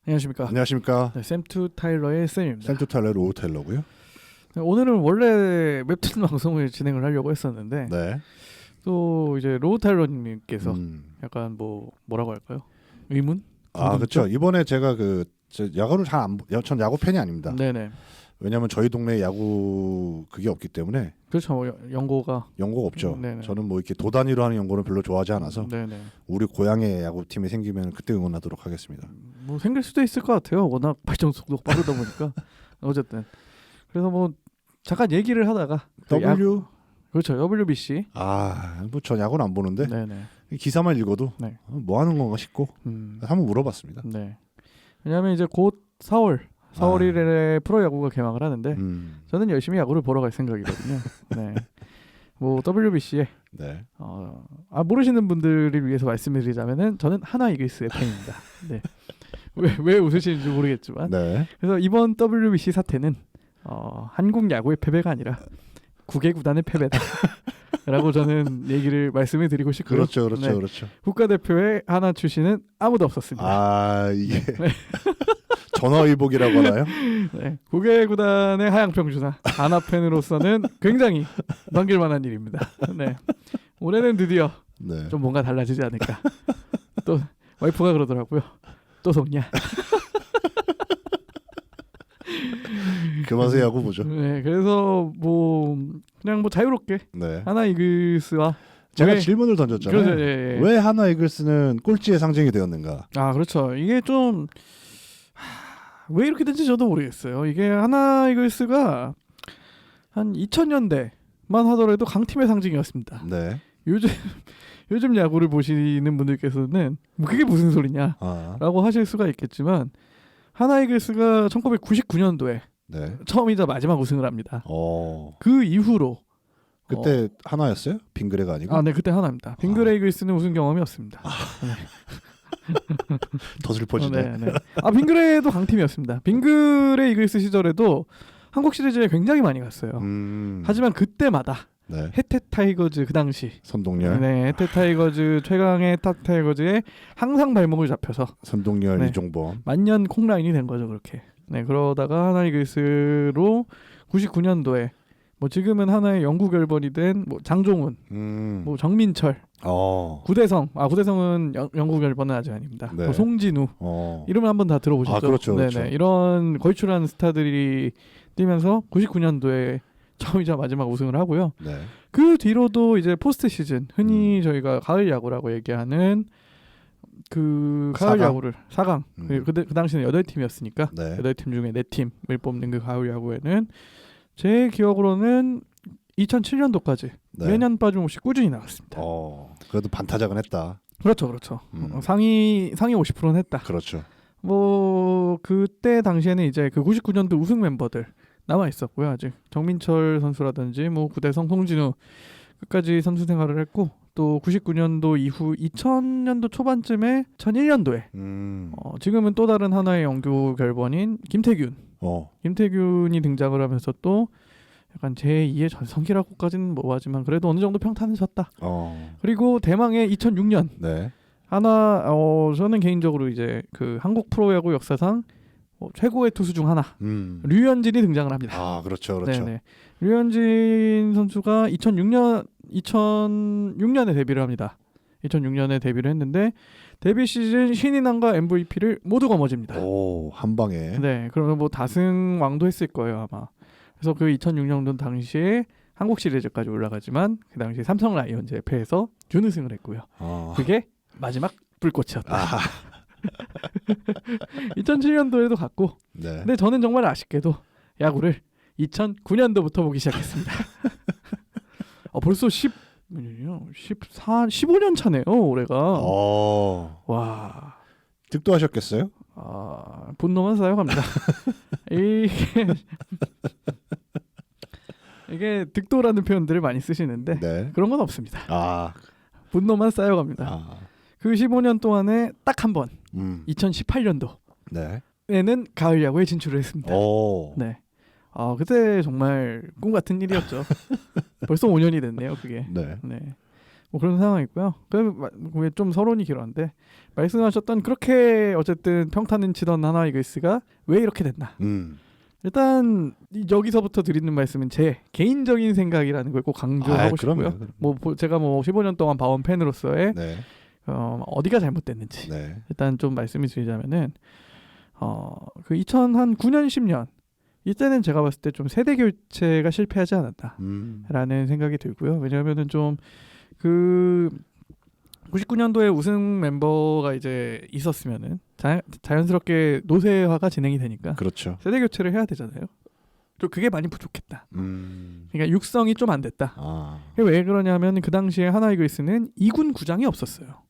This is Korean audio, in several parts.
안녕하십니까. 안녕하십니까. 네, 샘투 타일러의 쌤입니다. 샘투 타일러 로우 타일러고요. 네, 오늘은 원래 웹툰 방송을 진행을 하려고 했었는데 네. 또 이제 로우 타일러님께서 약간 뭐라고 할까요? 의문? 아 그렇죠. 이번에 제가 야구를 전 야구 팬이 아닙니다. 네네. 왜냐하면 저희 동네에 야구 그게 없기 때문에. 그렇죠. 연고가 없죠. 네네. 저는 뭐 이렇게 도단위로 하는 연고는 별로 좋아하지 않아서. 네네. 우리 고향의 야구팀이 생기면 그때 응원하도록 하겠습니다. 뭐 생길 수도 있을 것 같아요. 워낙 발전 속도가 빠르다 보니까. 어쨌든 그래서 뭐 잠깐 얘기를 하다가 그렇죠. WBC. 뭐 전 야구는 안 보는데. 네네. 기사만 읽어도 네. 뭐 하는 건가 싶고 한번 물어봤습니다. 네. 왜냐하면 이제 곧 4월 1일에 프로야구가 개막을 하는데 저는 열심히 야구를 보러 갈 생각이거든요. 네. 뭐 WBC에 네. 모르시는 분들을 위해서 말씀을 드리자면은 저는 하나 이글스의 팬입니다. 네. 왜 웃으시는지 모르겠지만. 네. 그래서 이번 WBC 사태는 한국 야구의 패배가 아니라 국외 구단의 패배다. 라고 저는 얘기를 말씀을 드리고 싶고요. 그렇죠. 네. 그렇죠. 국가대표에 하나 출신은 아무도 없었습니다. 이게 전화위복이라고 하나요? 네. 국외 구단의 하향평준화 하나 팬으로서는 굉장히 넘길만한 일입니다. 네. 올해는 드디어 네. 좀 뭔가 달라지지 않을까. 또 와이프가 그러더라고요. 또 속냐. 그만해 야구 보죠. 네. 그래서 그냥 자유롭게 네. 하나 이글스와 제가 질문을 던졌잖아요. 그렇죠, 예. 왜 하나 이글스는 꼴찌의 상징이 되었는가? 그렇죠. 이게 좀 왜 이렇게 된지 저도 모르겠어요. 이게 하나 이글스가 한 2000년대만 하더라도 강팀의 상징이었습니다. 네. 요즘 야구를 보시는 분들께서는 그게 무슨 소리냐 라고 하실 수가 있겠지만 하나 이글스가 1999년도에 네. 처음이자 마지막 우승을 합니다. 그 이후로 그때 하나였어요? 빙그레가 아니고? 네, 그때 하나입니다. 빙그레 이글스는 우승 경험이 없습니다. 네. 더 슬퍼지네. 네. 빙그레도 강팀이었습니다. 빙그레 이글스 시절에도 한국 시리즈에 굉장히 많이 갔어요. 하지만 그때마다 네. 혜태 타이거즈 그 당시 선동열. 네, 혜태 타이거즈 최강의 탑 타이거즈에 항상 발목을 잡혀서 선동열 네. 이종범 만년 콩라인이 된 거죠 그렇게. 네, 그러다가 하나 이글스로 99년도에 지금은 하나의 영구 결번이 된 장종훈, 정민철, 구대성. 구대성은 영구 결번은 아직 아닙니다. 네. 송진우 이름을 한번 다 들어보셨죠? 그렇죠, 그렇죠. 네네. 이런 걸출한 스타들이 뛰면서 99년도에 처음이자 마지막 우승을 하고요. 네. 그 뒤로도 이제 포스트 시즌 흔히 저희가 가을 야구라고 얘기하는 그 가을 4강? 야구를 4강 그 당시는 8팀이었으니까 네. 8팀 중에 4팀을 뽑는 그 가을 야구에는 제 기억으로는 2007년도까지 네. 매년 빠짐없이 꾸준히 나갔습니다. 그래도 반타작은 했다. 그렇죠. 상위 50%는 했다. 그렇죠. 그때 당시에는 이제 그 99년도 우승 멤버들 남아 있었고요. 아직 정민철 선수라든지 구대성, 송진우 끝까지 선수 생활을 했고 또 99년도 이후 2000년도 초반쯤에 2001년도에 지금은 또 다른 하나의 영구 결번인 김태균이 등장을 하면서 또 약간 제2의 전성기라고까지는 뭐하지만 그래도 어느 정도 평탄을 쳤다. 그리고 대망의 2006년 네. 저는 개인적으로 이제 그 한국 프로야구 역사상 최고의 투수 중 하나 류현진이 등장을 합니다. 그렇죠. 네네. 류현진 선수가 2006년에 데뷔를 합니다. 2006년에 데뷔를 했는데 데뷔 시즌 신인왕과 MVP를 모두 거머쥡니다. 한 방에. 네, 그러면 다승 왕도 했을 거예요 아마. 그래서 그 2006년도 당시에 한국 시리즈까지 올라가지만 그 당시 삼성 라이온즈에 패해서 준우승을 했고요. 그게 마지막 불꽃이었다. 2007년도에도 갔고. 네. 근데 저는 정말 아쉽게도 야구를 2009년도부터 보기 시작했습니다. 벌써 15년 차네요, 올해가. 와. 득도하셨겠어요? 분노만 쌓여갑니다. 이게 득도라는 표현들을 많이 쓰시는데 네. 그런 건 없습니다. 분노만 쌓여갑니다. 그 15년 동안에 딱 한 번 2018년도 네. 에는 가을 야구에 진출을 했습니다. 네. 그때 정말 꿈 같은 일이었죠. 벌써 5년이 됐네요, 그게. 네. 네. 뭐 그런 상황이고요. 좀 서론이 길었는데 말씀하셨던 그렇게 어쨌든 평타는 치던 하나 이글스가 왜 이렇게 됐나? 일단 여기서부터 드리는 말씀은 제 개인적인 생각이라는 걸 꼭 강조하고 싶고요. 그럼요. 뭐 제가 뭐 15년 동안 봐온 팬으로서의 네. 어디가 잘못됐는지 네. 일단 좀 말씀을 드리자면은 그 2009년 10년 이때는 제가 봤을 때 좀 세대 교체가 실패하지 않았나라는 생각이 들고요. 왜냐하면은 좀 그 99년도에 우승 member가 이제 있었으면은 자연스럽게 노쇠화가 진행이 되니까 그렇죠. 세대 교체를 해야 되잖아요. 좀 그게 많이 부족했다. 그러니까 육성이 좀 안 됐다. 왜 그러냐면 그 당시에 하나 이글스는 2군 구장이 없었어요.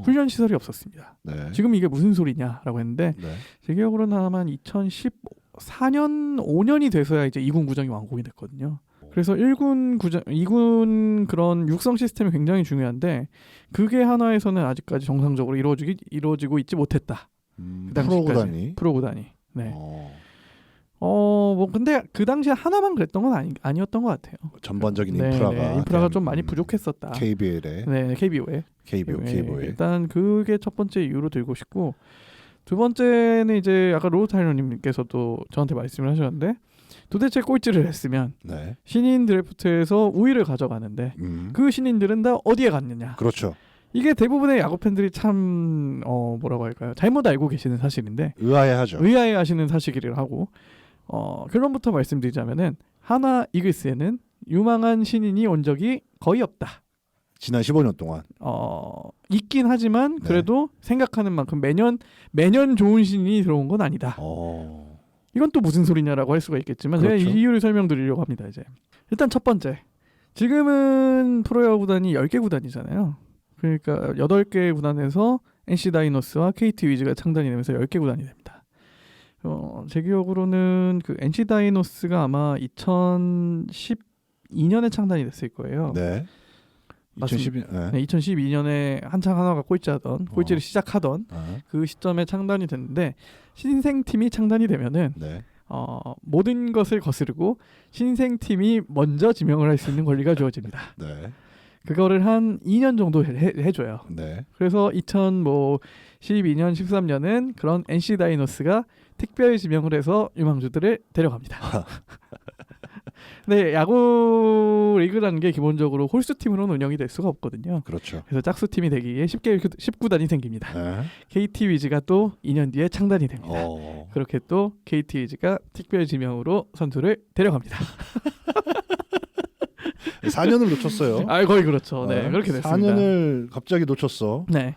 훈련 시설이 없었습니다. 네. 지금 이게 무슨 소리냐라고 했는데 네. 제 기억으로는 아마 한 2014년 5년이 돼서야 이제 2군 구장이 완공이 됐거든요. 그래서 1군 구장, 2군 그런 육성 시스템이 굉장히 중요한데 그게 하나에서는 아직까지 정상적으로 이루어지고 있지 못했다. 그 당시까지. 프로 구단이. 네. 뭐 근데 그 당시에 하나만 그랬던 건 아니었던 것 같아요. 전반적인 네, 인프라가 인프라가 좀 많이 부족했었다. KBL에. 네, KBO에. 일단 그게 첫 번째 이유로 들고 싶고 두 번째는 이제 아까 로우타이너님께서도 저한테 말씀을 하셨는데 도대체 꼴찌를 했으면 네. 신인 드래프트에서 우위를 가져가는데 그 신인들은 다 어디에 갔느냐. 그렇죠. 이게 대부분의 야구 팬들이 참 뭐라고 할까요? 잘못 알고 계시는 사실인데 의아해하죠. 의아해하시는 사실이기를 하고 결론부터 말씀드리자면은 하나 이글스에는 유망한 신인이 온 적이 거의 없다. 지난 15년 동안. 있긴 하지만 그래도 생각하는 만큼 매년 좋은 신인이 들어온 건 아니다. 이건 또 무슨 소리냐라고 할 수가 있겠지만 그렇죠. 제가 이유를 설명드리려고 합니다. 이제 일단 첫 번째, 지금은 프로야구 구단이 10개 구단이잖아요. 그러니까 8개 구단에서 NC 다이노스와 KT 위즈가 창단이 되면서 10개 구단이 됩니다. 제 기억으로는 그 NC 다이노스가 아마 2012년에 창단이 됐을 거예요. 네. 2012년에 한창 하나가 꼴찌를 시작하던 그 시점에 창단이 됐는데 신생팀이 창단이 되면은 모든 것을 거스르고 신생팀이 먼저 지명을 할 수 있는 권리가 주어집니다. 네. 그거를 한 2년 정도 해줘요. 네. 그래서 2012년, 13년은 그런 NC 다이노스가 특별 지명을 해서 유망주들을 데려갑니다. 네, 야구 리그라는 게 기본적으로 홀수 팀으로는 운영이 될 수가 없거든요. 그렇죠. 그래서 짝수 팀이 되기 위해 10구단이 생깁니다. 네. KT 위즈가 또 2년 뒤에 창단이 됩니다. 그렇게 또 KT 위즈가 특별 지명으로 선수를 데려갑니다. 4년을 놓쳤어요. 거의 그렇죠. 네, 그렇게 됐습니다. 4년을 갑자기 놓쳤어. 네.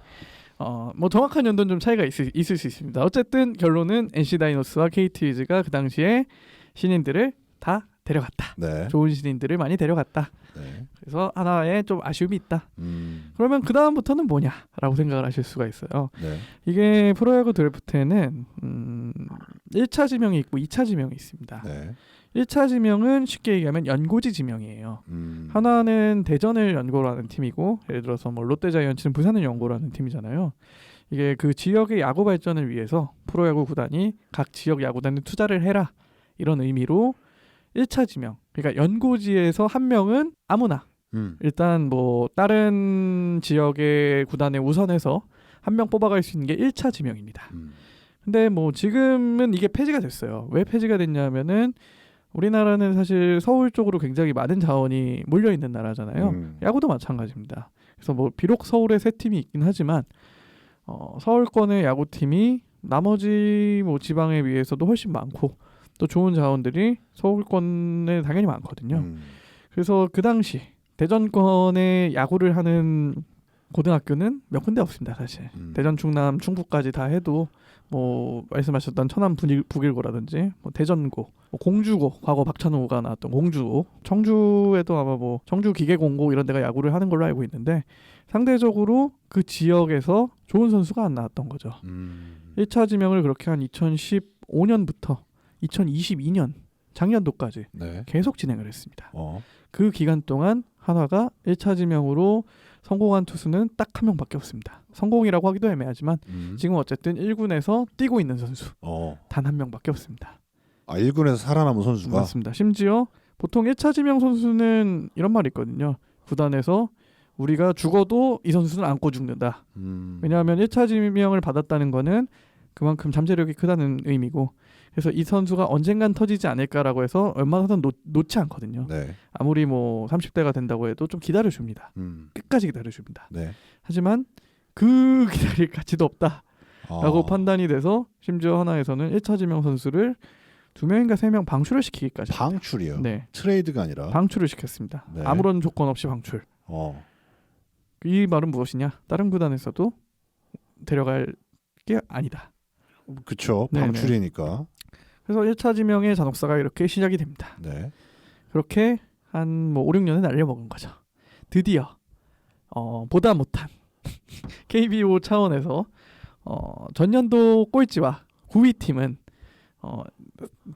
뭐 정확한 연도는 좀 차이가 있을 수 있습니다. 어쨌든 결론은 NC 다이노스와 KT 위즈가 그 당시에 신인들을 다 데려갔다. 네. 좋은 신인들을 많이 데려갔다. 네. 그래서 하나의 좀 아쉬움이 있다. 그러면 그 다음부터는 뭐냐라고 생각을 하실 수가 있어요. 네. 이게 프로야구 드래프트에는 1차 지명이 있고 2차 지명이 있습니다. 네. 1차 지명은 쉽게 얘기하면 연고지 지명이에요. 하나는 대전을 연고로 하는 팀이고 예를 들어서 뭐 롯데자이언츠는 부산을 연고로 하는 팀이잖아요. 이게 그 지역의 야구 발전을 위해서 프로야구 구단이 각 지역 야구단에 투자를 해라 이런 의미로 1차 지명, 그러니까 연고지에서 한 명은 아무나 일단 뭐 다른 지역의 구단에 우선해서 한 명 뽑아갈 수 있는 게 1차 지명입니다. 근데 뭐 지금은 이게 폐지가 됐어요. 왜 폐지가 됐냐면은 우리나라는 사실 서울 쪽으로 굉장히 많은 자원이 몰려 있는 나라잖아요. 야구도 마찬가지입니다. 그래서 뭐 비록 서울에 3팀이 있긴 하지만 서울권의 야구팀이 나머지 뭐 지방에 비해서도 훨씬 많고 또 좋은 자원들이 서울권에 당연히 많거든요. 그래서 그 당시 대전권에 야구를 하는 고등학교는 몇 군데 없습니다. 사실 대전, 충남, 충북까지 다 해도 뭐 말씀하셨던 천안 북일고라든지 뭐 대전고, 뭐 공주고, 과거 박찬호가 나왔던 공주고, 청주에도 아마 뭐 청주 기계공고 이런 데가 야구를 하는 걸로 알고 있는데 상대적으로 그 지역에서 좋은 선수가 안 나왔던 거죠. 1차 지명을 그렇게 한 2015년부터 2022년 작년도까지 계속 진행을 했습니다. 그 기간 동안 한화가 1차 지명으로 성공한 투수는 딱 한 명밖에 없습니다. 성공이라고 하기도 애매하지만 지금 어쨌든 1군에서 뛰고 있는 선수 단 한 명밖에 없습니다. 1군에서 살아남은 선수가? 맞습니다. 심지어 보통 1차 지명 선수는 이런 말이 있거든요. 구단에서 우리가 죽어도 이 선수는 안고 죽는다. 왜냐하면 1차 지명을 받았다는 거는 그만큼 잠재력이 크다는 의미고, 그래서 이 선수가 언젠간 터지지 않을까라고 해서 얼마나 놓지 않거든요. 네. 아무리 뭐 30대가 된다고 해도 좀 기다려줍니다. 끝까지 기다려줍니다. 네. 하지만 그 기다릴 가치도 없다라고 아. 판단이 돼서 심지어 하나에서는 1차 지명 선수를 2명인가 3명 방출을 시키기까지 합니다. 방출이요. 네, 트레이드가 아니라. 방출을 시켰습니다. 네. 아무런 조건 없이 방출. 이 말은 무엇이냐? 다른 구단에서도 데려갈 게 아니다. 그쵸. 네네. 방출이니까. 그래서 1차 지명의 잔혹사가 이렇게 시작이 됩니다. 네. 그렇게 한 뭐 5, 6년을 날려먹은 거죠. 드디어 보다 못한 KBO 차원에서 전년도 꼴찌와 9위 팀은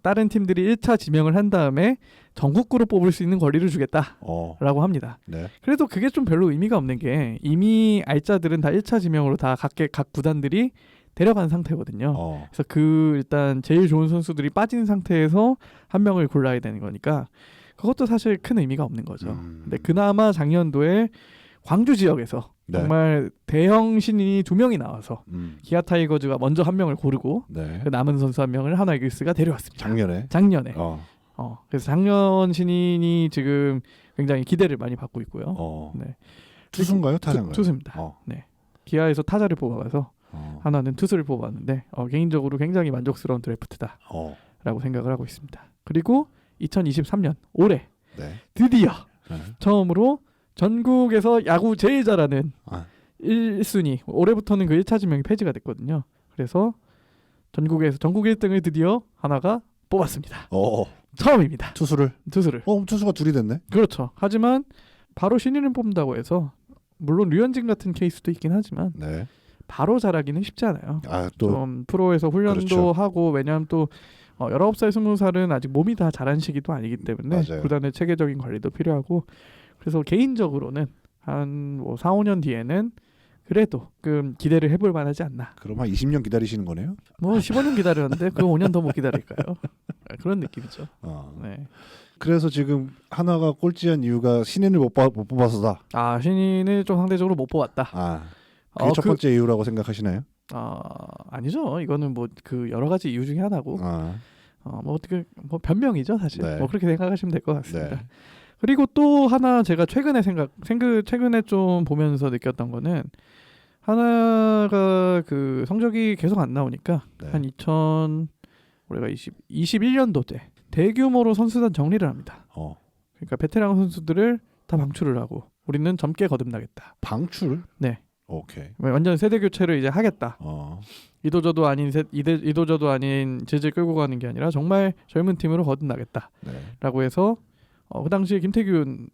다른 팀들이 1차 지명을 한 다음에 전국구로 뽑을 수 있는 권리를 주겠다라고 합니다. 네. 그래도 그게 좀 별로 의미가 없는 게 이미 알짜들은 다 1차 지명으로 다 각 구단들이 데려간 상태거든요. 그래서 일단 제일 좋은 선수들이 빠진 상태에서 한 명을 골라야 되는 거니까 그것도 사실 큰 의미가 없는 거죠. 근데 그나마 작년도에 광주 지역에서 네. 정말 대형 신인이 2명이 나와서 기아 타이거즈가 먼저 한 명을 고르고 네. 그 남은 선수 한 명을 하나 이글스가 데려왔습니다. 작년에. 그래서 작년 신인이 지금 굉장히 기대를 많이 받고 있고요. 네. 투수인가요? 타자인가요? 투수입니다. 네. 기아에서 타자를 뽑아서 하나는 투수를 뽑았는데 개인적으로 굉장히 만족스러운 드래프트다라고 생각을 하고 있습니다. 그리고 2023년 올해 네. 드디어 네. 처음으로 전국에서 야구 제일 잘하는 1순위 올해부터는 그 1차 지명이 폐지가 됐거든요. 그래서 전국 1등을 드디어 하나가 뽑았습니다. 처음입니다. 투수를. 투수가 둘이 됐네. 그렇죠. 하지만 바로 신인을 뽑는다고 해서 물론 류현진 같은 케이스도 있긴 하지만 네. 바로 잘하기는 쉽지 않아요. 또 좀 프로에서 훈련도 그렇죠. 하고 왜냐하면 또 19살 20살은 아직 몸이 다 자란 시기도 아니기 때문에 맞아요. 구단의 체계적인 관리도 필요하고 그래서 개인적으로는 한 뭐 4, 5년 뒤에는 그래도 기대를 해볼 만하지 않나. 그럼 한 20년 기다리시는 거네요? 뭐 15년 기다렸는데 그 5년 더 못 기다릴까요? 그런 느낌이죠. 네. 그래서 지금 하나가 꼴찌한 이유가 신인을 못 뽑아서다. 신인을 좀 상대적으로 못 뽑았다. 그게 첫 번째 이유라고 생각하시나요? 아니죠. 이거는 뭐 여러 가지 이유 중에 하나고 뭐 어떻게 뭐 변명이죠 사실. 네. 뭐 그렇게 생각하시면 될 것 같습니다. 네. 그리고 또 하나 제가 최근에 최근에 좀 보면서 느꼈던 거는 하나가 성적이 계속 안 나오니까 네. 한 올해가 21년도 때 대규모로 선수단 정리를 합니다. 그러니까 베테랑 선수들을 다 방출을 하고 우리는 젊게 거듭나겠다. 방출? 네. 오케이. 완전 세대 교체를 이제 하겠다. 이도저도 아닌 질질 끌고 가는 게 아니라 정말 젊은 팀으로 거듭나겠다라고 네. 해서 그 당시에 김태균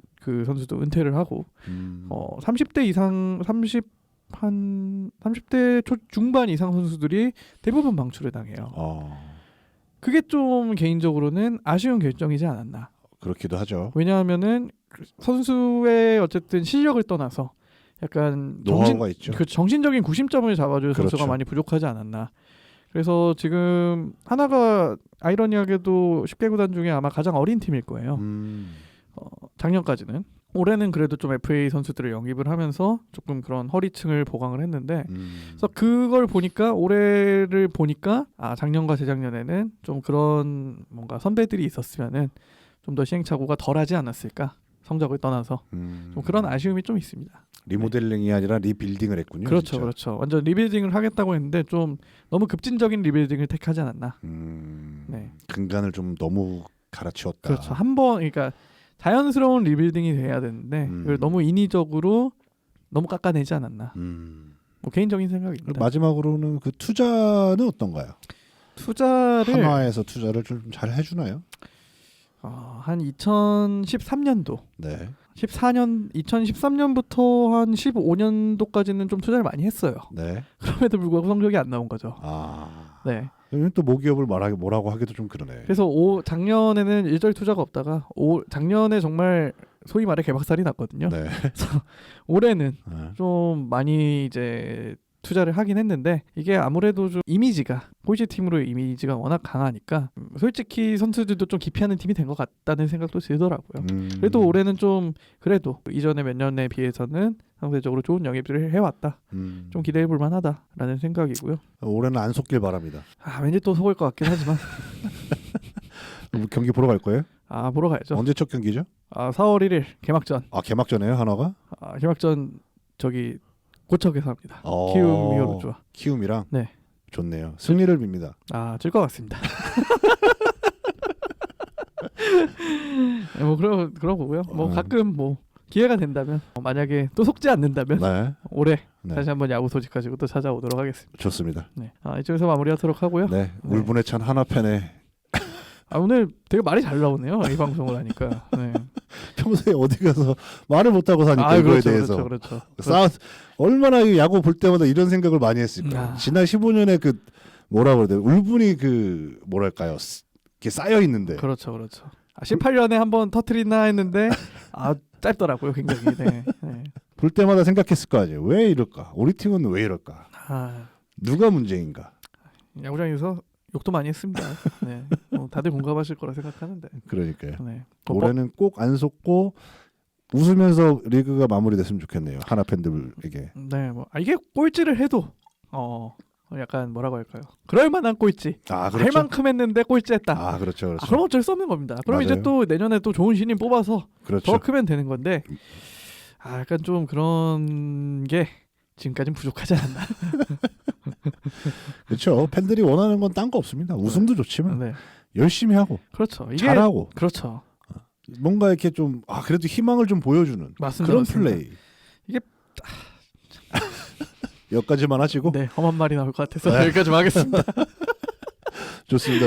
선수도 은퇴를 하고 30대 이상 30대 중반 이상 선수들이 대부분 방출을 당해요. 그게 좀 개인적으로는 아쉬운 결정이지 않았나. 그렇기도 하죠. 왜냐하면은 선수의 어쨌든 실력을 떠나서 약간 노하우가 있죠. 정신적인 구심점을 잡아줄 그렇죠. 선수가 많이 부족하지 않았나. 그래서 지금 하나가 아이러니하게도 10개 구단 중에 아마 가장 어린 팀일 거예요. 작년까지는. 올해는 그래도 좀 FA 선수들을 영입을 하면서 조금 그런 허리층을 보강을 했는데 그래서 그걸 보니까 올해를 보니까 작년과 재작년에는 좀 그런 뭔가 선배들이 있었으면은 좀 더 시행착오가 덜하지 않았을까. 성적을 떠나서 좀 그런 아쉬움이 좀 있습니다. 리모델링이 아니라 리빌딩을 했군요. 그렇죠, 진짜. 그렇죠. 완전 리빌딩을 하겠다고 했는데 좀 너무 급진적인 리빌딩을 택하지 않았나. 네. 근간을 좀 너무 갈아치웠다. 그렇죠. 그러니까 자연스러운 리빌딩이 돼야 되는데 이걸 너무 인위적으로 너무 깎아내지 않았나. 뭐 개인적인 생각입니다. 마지막으로는 투자는 어떤가요? 한화에서 투자를 좀 잘 해주나요? 한 2013년도. 네. 2013년부터 한 15년도까지는 좀 투자를 많이 했어요. 네. 그럼에도 불구하고 성적이 안 나온 거죠. 네. 그러면 또 모기업을 뭐라고 하기도 좀 그러네. 그래서 작년에는 일절 투자가 없다가 작년에 정말 소위 말해 개박살이 났거든요. 네. 그래서 올해는 좀 많이 이제 투자를 하긴 했는데 이게 아무래도 좀 이미지가 꼴찌 팀으로의 이미지가 워낙 강하니까 솔직히 선수들도 좀 기피하는 팀이 된 것 같다는 생각도 들더라고요. 그래도 올해는 좀 그래도 이전에 몇 년에 비해서는 상대적으로 좋은 영입들을 해왔다. 좀 기대해볼 만하다라는 생각이고요. 올해는 안 속길 바랍니다. 왠지 또 속을 것 같긴 하지만 경기 보러 갈 거예요? 보러 가야죠. 언제 첫 경기죠? 4월 1일 개막전. 개막전에요, 한화가? 개막전 저기 고척에서 합니다. 어. 키움 히어로즈와. 키움이랑? 네. 좋네요. 승리를 빕니다. 질 것 같습니다. 뭐 그런 거고요. 뭐 가끔 뭐 기회가 된다면 만약에 또 속지 않는다면 네. 올해 네. 다시 한번 야구 소식 가지고 또 찾아오도록 하겠습니다. 좋습니다. 네. 이쪽에서 마무리하도록 하고요. 네. 울분에 찬 한화 팬의 오늘 되게 말이 잘 나오네요. 이 방송을 하니까. 네. 평소에 어디 가서 말을 못 하고 사니까 이거에 그렇죠, 대해서 그렇죠. 얼마나 이 야구 볼 때마다 이런 생각을 많이 했을까. 지난 15년에 그 뭐라 그래야 돼? 울분이 그 뭐랄까요? 이렇게 쌓여 있는데. 그렇죠. 18년에 한번 터트리나 했는데 짧더라고요, 굉장히. 네. 볼 때마다 생각했을 거 아니에요. 왜 이럴까? 우리 팀은 왜 이럴까? 누가 문제인가? 야구장에서 욕도 많이 했습니다. 네. 다들 공감하실 거라 생각하는데. 그러니까요. 네. 올해는 꼭 안 속고 웃으면서 리그가 마무리됐으면 좋겠네요. 한화 팬들에게. 네, 뭐 이게 꼴찌를 해도 약간 뭐라고 할까요? 그럴 만한 꼴찌. 그렇죠. 할 만큼 했는데 꼴찌했다. 그렇죠. 그럼 어쩔 수 없는 겁니다. 그럼 맞아요. 이제 또 내년에 또 좋은 신인 뽑아서 그렇죠. 더 크면 되는 건데 약간 좀 그런 게 지금까지는 부족하지 않나. 그렇죠. 팬들이 원하는 건 딴 거 없습니다. 우승도 좋지만 네. 열심히 하고 그렇죠. 이게 잘하고 그렇죠. 뭔가 이렇게 좀 그래도 희망을 좀 보여주는 맞습니다, 그런 맞습니다. 플레이. 이게 여기까지만 하시고 네, 험한 말이 나올 것 같아서 여기까지 하겠습니다. 좋습니다.